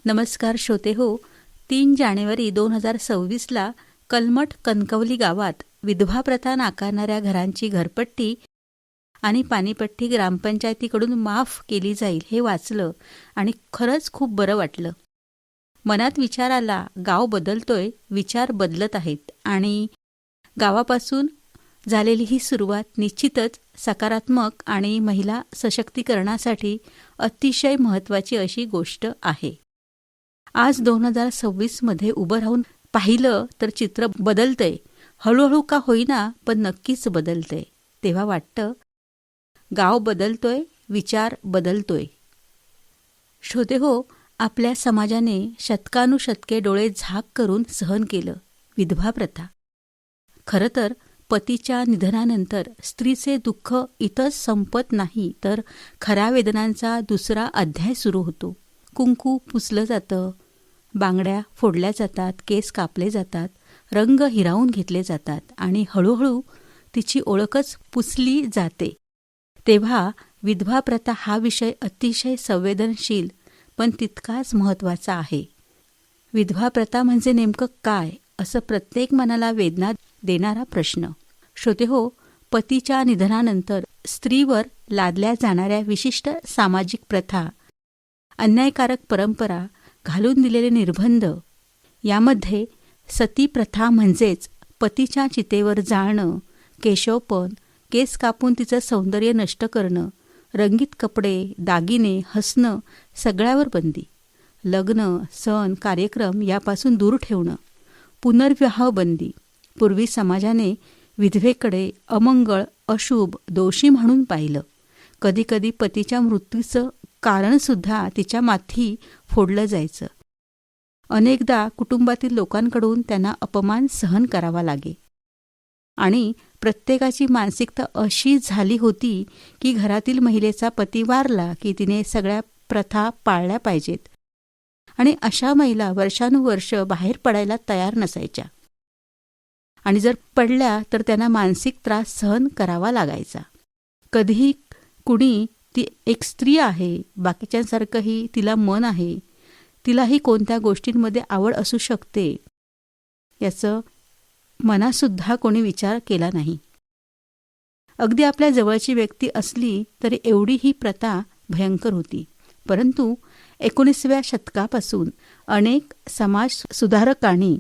नमस्कार श्रोते हो. 3 जानेवारी 2026ला कलमठ कणकवली गावात विधवा प्रथा नाकारणाऱ्या घरांची घरपट्टी आणि पाणीपट्टी ग्रामपंचायतीकडून माफ केली जाईल हे वाचलं आणि खरंच खूप बरं वाटलं. मनात विचार आला, गाव बदलतोय, विचार बदलत आहेत आणि गावापासून झालेली ही सुरुवात निश्चितच सकारात्मक आणि महिला सशक्तीकरणासाठी अतिशय महत्त्वाची अशी गोष्ट आहे. आज 2026मध्ये उभं राहून पाहिलं तर चित्र बदलतंय. हळूहळू का होईना पण नक्कीच बदलतंय. तेव्हा वाटतं गाव बदलतोय, विचार बदलतोय. श्रोते हो, आपल्या समाजाने शतकानुशतके डोळे झाक करून सहन केलं विधवा प्रथा. खरं तर पतीच्या निधनानंतर स्त्रीचे दुःख इथंच संपत नाही, तर खऱ्या वेदनांचा दुसरा अध्याय सुरू होतो. कुंकू पुसलं जातं, बांगड्या फोडल्या जातात, केस कापले जातात, रंग हिरावून घेतले जातात आणि हळूहळू तिची ओळखच पुसली जाते. तेव्हा विधवा प्रथा हा विषय अतिशय संवेदनशील पण तितकाच महत्त्वाचा आहे. विधवा प्रथा म्हणजे नेमकं काय, असं प्रत्येक मनाला वेदना देणारा प्रश्न. श्रोते हो, पतीच्या निधनानंतर स्त्रीवर लादल्या जाणाऱ्या विशिष्ट सामाजिक प्रथा, अन्यायकारक परंपरा, घालून दिलेले निर्बंध, यामध्ये सती प्रथा म्हणजेच पतीच्या चितेवर जाळणं, केशवपण, केस कापून तिचं सौंदर्य नष्ट करणं, रंगीत कपडे, दागिने, हसणं सगळ्यावर बंदी, लग्न, सण, कार्यक्रम यापासून दूर ठेवणं, पुनर्विवाह बंदी. पूर्वी समाजाने विधवेकडे अमंगळ, अशुभ, दोषी म्हणून पाहिलं. कधीकधी पतीच्या मृत्यूचं कारणसुद्धा तिच्या माथी फोडलं जायचं. अनेकदा कुटुंबातील लोकांकडून त्यांना अपमान सहन करावा लागे आणि प्रत्येकाची मानसिकता अशी झाली होती की घरातील महिलेचा पती वारला की तिने सगळ्या प्रथा पाळल्या पाहिजेत आणि अशा महिला वर्षानुवर्ष बाहेर पडायला तयार नसायच्या आणि जर पडल्या तर त्यांना मानसिक त्रास सहन करावा लागायचा. कधीही कुणी ती एक स्त्री आहे, बाकीच्यांसारखंही तिला मन आहे, तिलाही कोणत्या गोष्टींमध्ये आवड असू शकते, याचं मनासुद्धा कोणी विचार केला नाही. अगदी आपल्या जवळची व्यक्ती असली तरी एवढी ही प्रथा भयंकर होती. परंतु 19व्या शतकापासून अनेक समाज सुधारकांनी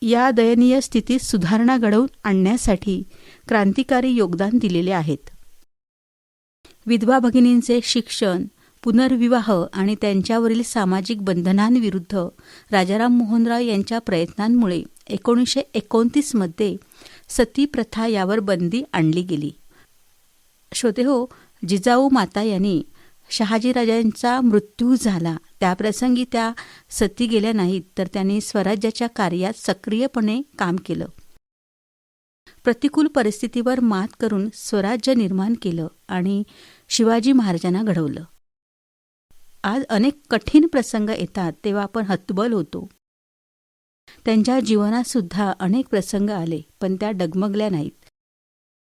या दयनीय स्थितीत सुधारणा घडवून आणण्यासाठी क्रांतिकारी योगदान दिलेले आहेत. विधवा भगिनींचे शिक्षण, पुनर्विवाह आणि त्यांच्यावरील सामाजिक बंधनांविरुद्ध राजाराम मोहन राय यांच्या प्रयत्नांमुळे 1929मध्ये सती प्रथा यावर बंदी आणली गेली. श्रोते हो, जिजाऊ माता यांनी शहाजीराजांचा मृत्यू झाला त्याप्रसंगी त्या सती गेल्या नाहीत, तर त्यांनी स्वराज्याच्या कार्यात सक्रियपणे काम केलं. प्रतिकूल परिस्थितीवर मात करून स्वराज्य निर्माण केलं आणि शिवाजी महाराजांना घडवलं. आज अनेक कठीण प्रसंग येतात तेव्हा आपण हतबल होतो. त्यांच्या जीवनात सुद्धा अनेक प्रसंग आले पण त्या डगमगल्या नाहीत.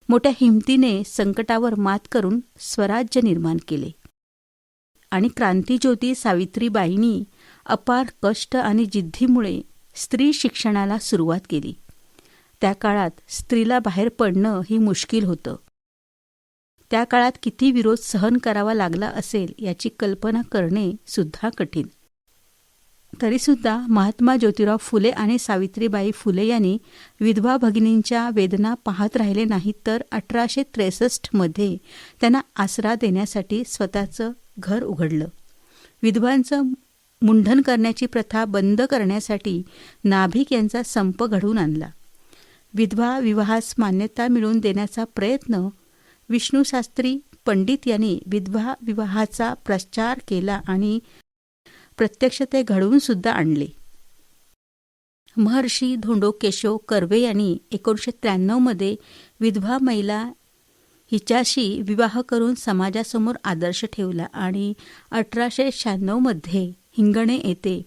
मोठ्या हिमतीने संकटावर मात करून स्वराज्य निर्माण केले आणि क्रांतिज्योती सावित्रीबाईंनी अपार कष्ट आणि जिद्दीमुळे स्त्री शिक्षणाला सुरुवात केली. त्या काळात स्त्रीला बाहेर पडणं ही मुश्किल होतं. त्या काळात किती विरोध सहन करावा लागला असेल याची कल्पना करणे सुद्धा कठीण. तरीसुद्धा महात्मा ज्योतिराव फुले आणि सावित्रीबाई फुले यांनी विधवा भगिनींच्या वेदना पाहत राहिले नाहीत, तर 1863मध्ये त्यांना आसरा देण्यासाठी स्वतःचं घर उघडलं. विधवांचं मुंडन करण्याची प्रथा बंद करण्यासाठी नाभिक यांचा संप घडवून आणला. विधवा विवाहास मान्यता मिळवून देण्याचा प्रयत्न विष्णूशास्त्री पंडित यांनी विधवा विवाहाचा प्रचार केला आणि प्रत्यक्ष ते घडवून सुद्धा आणले. महर्षी धोंडो केशव कर्वे यांनी 1993मध्ये विधवा महिला हिच्याशी विवाह करून समाजासमोर आदर्श ठेवला आणि 1896मध्ये हिंगणे येथे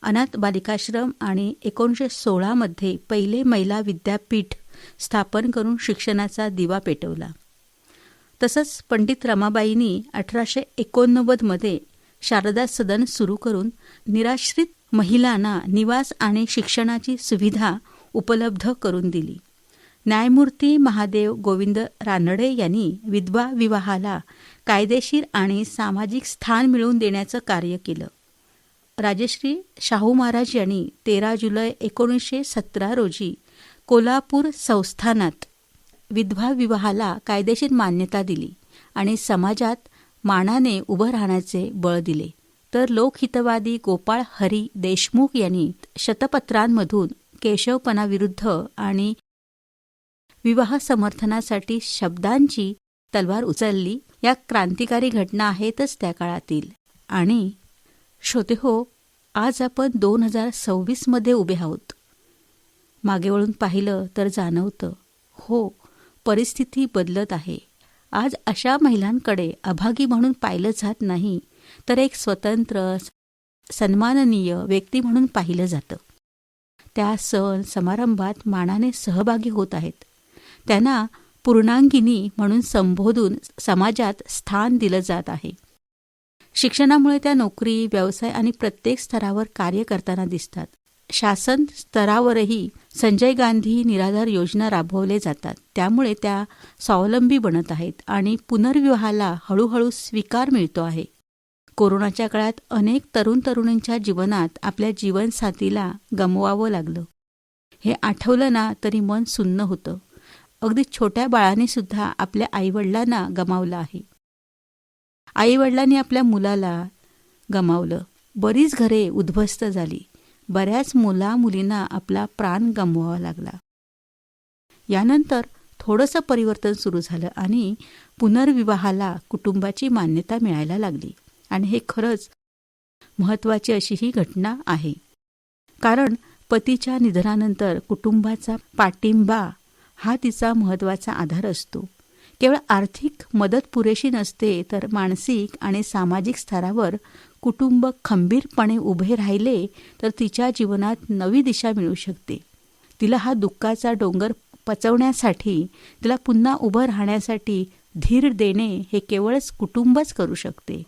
अनाथ बालिकाश्रम आणि 1916मध्ये पहिले महिला विद्यापीठ स्थापन करून शिक्षणाचा दिवा पेटवला. तसंच पंडित रमाबाईंनी 1889मध्ये शारदा सदन सुरू करून निराश्रित महिलांना निवास आणि शिक्षणाची सुविधा उपलब्ध करून दिली. न्यायमूर्ती महादेव गोविंद रानडे यांनी विधवा विवाहाला कायदेशीर आणि सामाजिक स्थान मिळवून देण्याचं कार्य केलं. राजश्री शाहू महाराज यांनी 13 जुलै 1917 रोजी कोल्हापूर संस्थानात विधवा विवाहाला कायदेशीर मान्यता दिली आणि समाजात मानाने उभं राहण्याचे बळ दिले. तर लोकहितवादी गोपाळ हरी देशमुख यांनी शतपत्रांमधून केशवपणाविरुद्ध आणि विवाह समर्थनासाठी शब्दांची तलवार उचलली. या क्रांतिकारी घटना आहेतच त्या काळातील. आणि श्रोतेहो, आज आपण 2026 मध्ये उभे आहोत. मागे वळून पाहिलं तर जाणवतं, हो, परिस्थिती बदलत आहे. आज अशा महिलांकडे अभागी म्हणून पाहिलं जात नाही, तर एक स्वतंत्र सन्माननीय व्यक्ती म्हणून पाहिलं जातं. त्या सण समारंभात मानाने सहभागी होत आहेत. त्यांना पूर्णांगिनी म्हणून संबोधून समाजात स्थान दिलं जात आहे. शिक्षणामुळे त्या नोकरी, व्यवसाय आणि प्रत्येक स्तरावर कार्य करताना दिसतात. शासन स्तरावरही संजय गांधी निराधार योजना राबवले जातात. त्यामुळे त्या स्वावलंबी बनत आहेत आणि पुनर्विवाहाला हळूहळू स्वीकार मिळतो आहे. कोरोनाच्या काळात अनेक तरुणींच्या जीवनात आपल्या जीवनसाथीला गमवावं लागलं. हे आठवलं ना तरी मन सुन्न होतं. अगदी छोट्या बाळाने सुद्धा आपल्या आईवडिलांना गमावलं आहे. आईवडिलांनी आपल्या मुलाला गमावलं. बरीच घरे उद्ध्वस्त झाली. बऱ्याच मुलींना आपला प्राण गमवावा लागला. यानंतर थोडंसं परिवर्तन सुरू झालं आणि पुनर्विवाहाला कुटुंबाची मान्यता मिळायला लागली. आणि हे खरंच महत्त्वाची अशी ही घटना आहे. कारण पतीच्या निधनानंतर कुटुंबाचा पाठिंबा हा तिचा महत्त्वाचा आधार असतो. केवळ आर्थिक मदत पुरेशी नसते, तर मानसिक आणि सामाजिक स्तरावर कुटुंब खंबीरपणे उभे राहिले तर तिच्या जीवनात नवी दिशा मिळू शकते. तिला हा दुःखाचा डोंगर पचवण्यासाठी, तिला पुन्हा उभं राहण्यासाठी धीर देणे हे केवळच कुटुंबच करू शकते.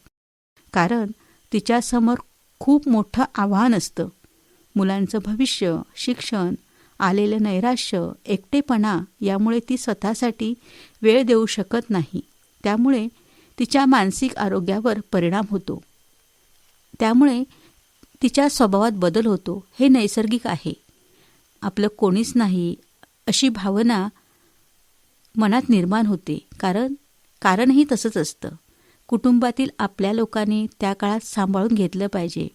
कारण तिच्यासमोर खूप मोठं आव्हान असतं. मुलांचं भविष्य, शिक्षण, आलेलं नैराश्य, एकटेपणा यामुळे ती स्वतःसाठी वेळ देऊ शकत नाही. त्यामुळे तिच्या मानसिक आरोग्यावर परिणाम होतो. त्यामुळे तिच्या स्वभावात बदल होतो. हे नैसर्गिक आहे. आपलं कोणीच नाही अशी भावना मनात निर्माण होते. कारणही तसंच असतं. कुटुंबातील आपल्या लोकांनी त्या काळात सांभाळून घेतलं पाहिजे.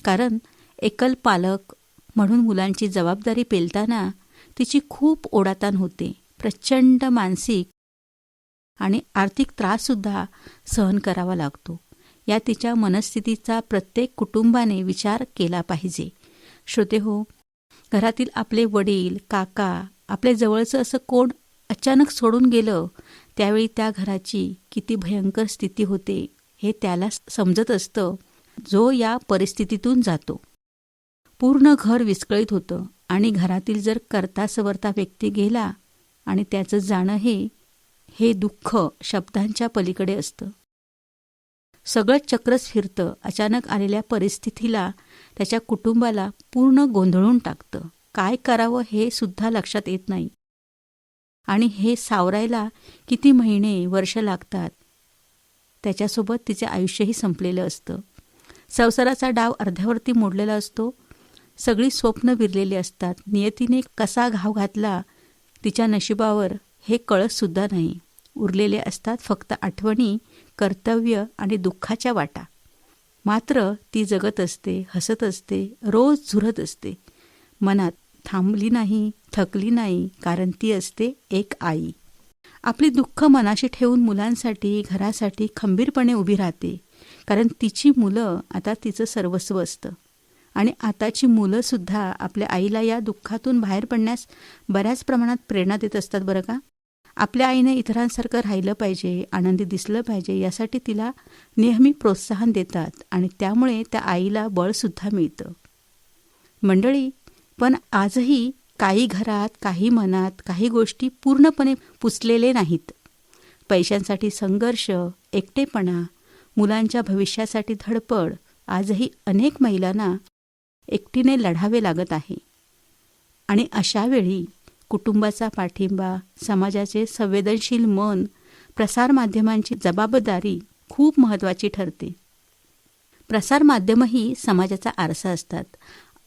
कारण एकल पालक म्हणून मुलांची जबाबदारी पेलताना तिची खूप ओढाताण होते. प्रचंड मानसिक आणि आर्थिक त्राससुद्धा सहन करावा लागतो. या तिच्या मनस्थितीचा प्रत्येक कुटुंबाने विचार केला पाहिजे. श्रोतेहो, घरातील आपले वडील, काका, आपल्या जवळचं असं कोण अचानक सोडून गेलं, त्यावेळी त्या घराची किती भयंकर स्थिती होते हे त्याला समजत असतं जो या परिस्थितीतून जातो. पूर्ण घर विस्कळीत होतं आणि घरातील जर करता सवरता व्यक्ती गेला आणि त्याचं जाणं हे दुःख शब्दांच्या पलीकडे असतं. सगळं चक्रच फिरतं. अचानक आलेल्या परिस्थितीला त्याच्या कुटुंबाला पूर्ण गोंधळून टाकतं. काय करावं हे सुद्धा लक्षात येत नाही. आणि हे सावरायला किती महिने, वर्ष लागतात. त्याच्यासोबत तिचे आयुष्यही संपलेलं असतं. संसाराचा डाव अर्ध्यावरती मोडलेला असतो. सगळी स्वप्न विरलेली असतात. नियतीने कसा घाव घातला तिच्या नशिबावर हे कळतसुद्धा नाही. उरलेले असतात फक्त आठवणी, कर्तव्य आणि दुःखाच्या वाटा. मात्र ती जगत असते, हसत असते, रोज झुरत असते. मनात थांबली नाही, थकली नाही, कारण ती असते एक आई. आपली दुःख मनाशी ठेवून मुलांसाठी, घरासाठी खंबीरपणे उभी राहते. कारण तिची मुलं आता तिचं सर्वस्व असतं. आणि आताची मुलंसुद्धा आपल्या आईला या दुःखातून बाहेर पडण्यास बऱ्याच प्रमाणात प्रेरणा देत असतात बरं का. आपल्या आईने इतरांसारखं राहिलं पाहिजे, आनंदी दिसलं पाहिजे यासाठी तिला नेहमी प्रोत्साहन देतात आणि त्यामुळे त्या आईला बळसुद्धा मिळतं. मंडळी, पण आजही काही घरात, काही मनात, काही गोष्टी पूर्णपणे पुसलेले नाहीत. पैशांसाठी संघर्ष, एकटेपणा, मुलांच्या भविष्यासाठी धडपड आजही अनेक महिलांना एकटीने लढावे लागत आहे. आणि अशा वेळी कुटुंबाचा पाठिंबा, समाजाचे संवेदनशील मन, प्रसारमाध्यमांची जबाबदारी खूप महत्त्वाची ठरते. प्रसारमाध्यमही समाजाचा आरसा असतात.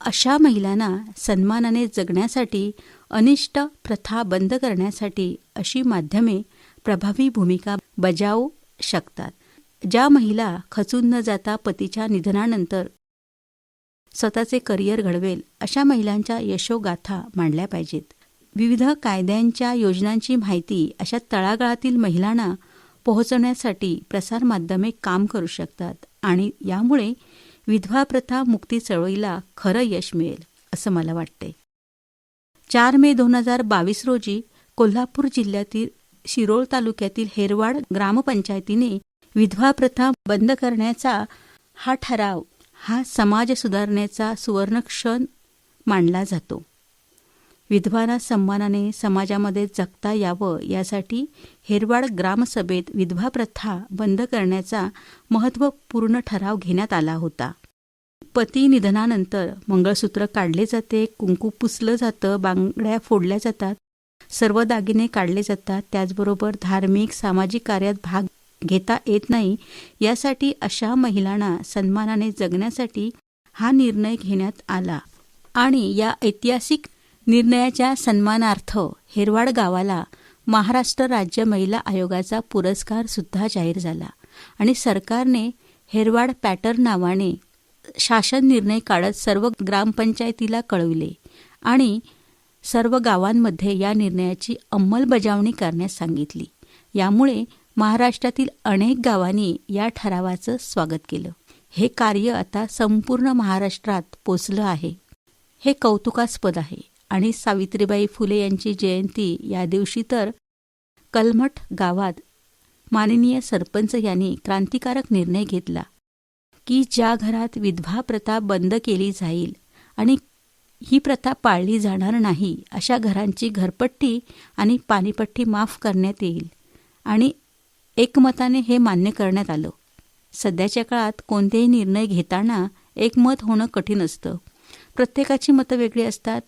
अशा महिलांना सन्मानाने जगण्यासाठी, अनिष्ट प्रथा बंद करण्यासाठी अशी माध्यमे प्रभावी भूमिका बजावू शकतात. ज्या महिला खचून न जाता पतीच्या निधनानंतर स्वतःचे करिअर घडवेल अशा महिलांच्या यशोगाथा मांडल्या पाहिजेत. विविध कायद्यांच्या योजनांची माहिती अशा तळागाळातील महिलांना पोहोचवण्यासाठी प्रसारमाध्यमे काम करू शकतात आणि यामुळे विधवा प्रथा मुक्ती चळवळीला खरं यश मिळेल असं मला वाटते. 4 मे 2022 रोजी कोल्हापूर जिल्ह्यातील शिरोळ तालुक्यातील हेरवाड ग्रामपंचायतीने विधवा प्रथा बंद करण्याचा हा ठराव हा समाज सुधारणेचा सुवर्णक्षण मानला जातो. विधवांना सन्मानाने समाजामध्ये जगता यावं यासाठी हेरवाड ग्रामसभेत विधवा प्रथा बंद करण्याचा महत्त्वपूर्ण ठराव घेण्यात आला होता. पती निधनानंतर मंगळसूत्र काढले जाते, कुंकू पुसलं जातं, बांगड्या फोडल्या जातात, सर्व दागिने काढले जातात. त्याचबरोबर धार्मिक सामाजिक कार्यात भाग घेता येत नाही. यासाठी अशा महिलांना सन्मानाने जगण्यासाठी हा निर्णय घेण्यात आला आणि या ऐतिहासिक निर्णयाच्या सन्मानार्थ हेरवाड गावाला महाराष्ट्र राज्य महिला आयोगाचा पुरस्कार सुद्धा जाहीर झाला आणि सरकारने हेरवाड पॅटर्न नावाने शासन निर्णय काढत सर्व ग्रामपंचायतीला कळविले आणि सर्व गावांमध्ये या निर्णयाची अंमलबजावणी करण्यास सांगितली. यामुळे महाराष्ट्रातील अनेक गावांनी या ठरावाचं स्वागत केलं. हे कार्य आता संपूर्ण महाराष्ट्रात पोचलं आहे. हे कौतुकास्पद आहे. आणि सावित्रीबाई फुले यांची जयंती या दिवशी तर कलमठ गावात माननीय सरपंच यांनी क्रांतिकारक निर्णय घेतला की ज्या घरात विधवा प्रथा बंद केली जाईल आणि ही प्रथा पाळली जाणार नाही अशा घरांची घरपट्टी आणि पाणीपट्टी माफ करण्यात येईल आणि एकमताने हे मान्य करण्यात आलं. सध्याच्या काळात कोणतेही निर्णय घेताना एकमत होणं कठीण असतं. प्रत्येकाची मतं वेगळी असतात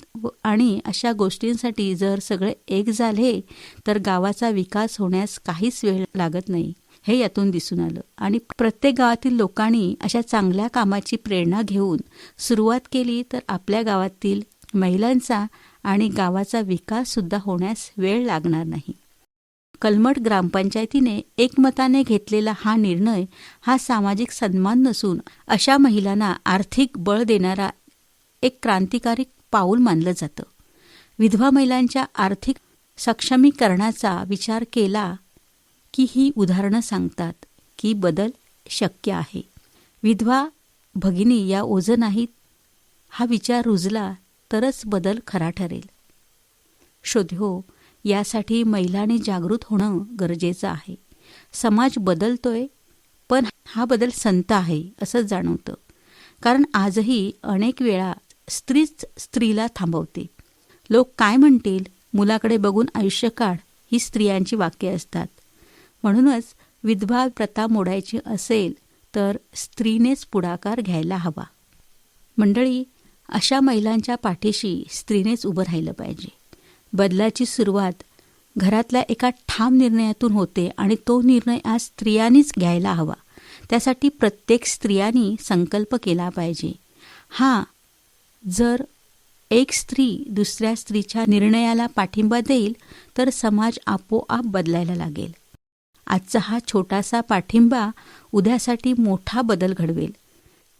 आणि अशा गोष्टींसाठी जर सगळे एक झाले तर गावाचा विकास होण्यास काहीच वेळ लागत नाही. हे यातून दिसून आलं आणि प्रत्येक गावातील लोकांनी अशा चांगल्या कामाची प्रेरणा घेऊन सुरुवात केली तर आपल्या गावातील महिलांचा आणि गावाचा विकास सुद्धा होण्यास वेळ लागणार नाही. कलमठ ग्रामपंचायतीने एकमताने घेतलेला हा निर्णय हा सामाजिक सन्मान नसून अशा महिलांना आर्थिक बळ देणारा एक क्रांतिकारी पाऊल मानलं जातं. विधवा महिलांच्या आर्थिक सक्षमीकरणाचा विचार केला की ही उदाहरणं सांगतात की बदल शक्य आहे. विधवा भगिनी या ओझं नाहीत. हा विचार रुजला तरच बदल खरा ठरेल. श्रोत्यो, यासाठी महिलांनी जागृत होणं गरजेचं आहे. समाज बदलतोय पण हा बदल संत आहे असं जाणवतं. कारण आजही अनेक वेळा स्त्रीच स्त्रीला थांबवते. लोक काय म्हणतील, मुलाकडे बघून आयुष्य काढ, ही स्त्रियांची वाक्ये असतात. म्हणूनच विधवा प्रथा मोडायची असेल तर स्त्रीनेच पुढाकार घ्यायला हवा. मंडळी, अशा महिलांच्या पाठीशी स्त्रीनेच उभं राहिलं पाहिजे. बदलाची सुरुवात घरातल्या एका ठाम निर्णयातून होते आणि तो निर्णय आज स्त्रियांनीच घ्यायला हवा. त्यासाठी प्रत्येक स्त्रियांनी संकल्प केला पाहिजे. जर एक स्त्री दुसऱ्या स्त्रीच्या निर्णयाला पाठिंबा देईल तर समाज आपोआप बदलायला लागेल. आजचा हा छोटासा पाठिंबा उद्यासाठी मोठा बदल घडवेल.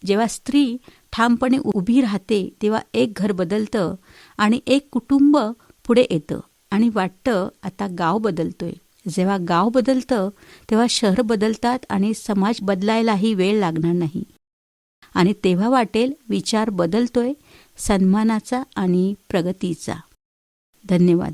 जेव्हा स्त्री ठामपणे उभी राहते तेव्हा एक घर बदलतं आणि एक कुटुंब पुढे येतं आणि वाटतं आता गाव बदलतोय. जेव्हा गाव बदलतं तेव्हा शहर बदलतात आणि समाज बदलायलाही वेळ लागणार नाही. आणि तेव्हा वाटेल विचार बदलतोय, सन्मानाचा आणि प्रगतीचा. धन्यवाद.